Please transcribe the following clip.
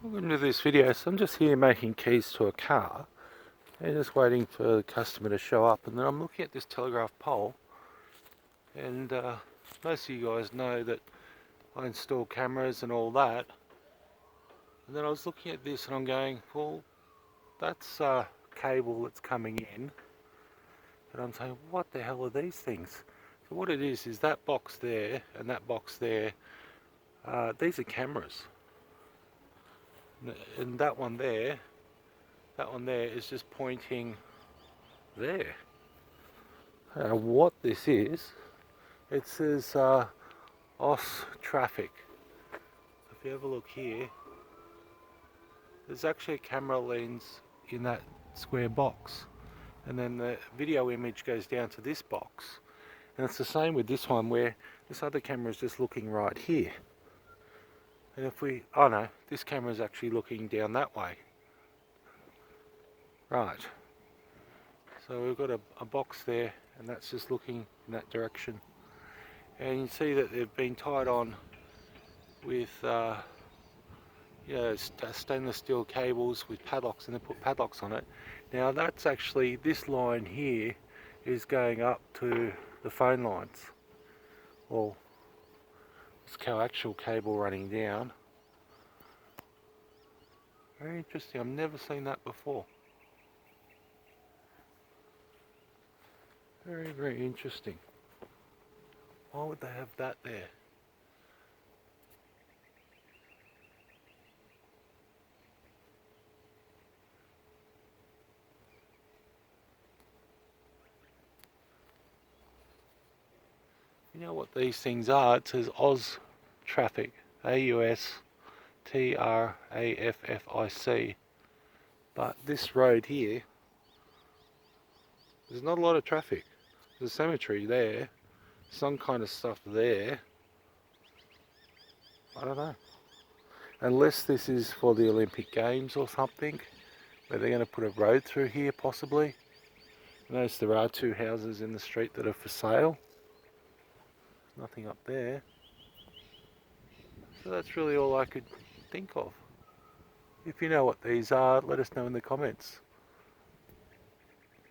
Welcome to this video. So I'm just here making keys to a car and just waiting for the customer to show up, and then I'm looking at this telegraph pole, and most of you guys know that I install cameras and all that, and then I was looking at this and I'm going, well, that's cable that's coming in, and I'm saying, what the hell are these things? So what it is that box there and that box there, these are cameras, and that one there is just pointing there. What this is, it says OS traffic. If you have a look here, there's actually a camera lens in that square box, and then the video image goes down to this box, and it's the same with this one where this other camera is just looking right here, and if we, oh no, this camera is actually looking down that way. Right, so we've got a box there, and that's just looking in that direction, and you see that they've been tied on with stainless steel cables with padlocks, and they put padlocks on it. Now that's actually, this line here is going up to the phone lines. Well, it's coaxial cable running down. Very interesting, I've never seen that before. Very, very interesting. Why would they have that there? You know what these things are? It says OS traffic, AUSTRAFFIC. But this road here, there's not a lot of traffic. There's a cemetery there, some kind of stuff there. I don't know. Unless this is for the Olympic Games or something, where they're going to put a road through here possibly. Notice there are two houses in the street that are for sale. Nothing up there. So that's really all I could think of. If you know what these are, let us know in the comments.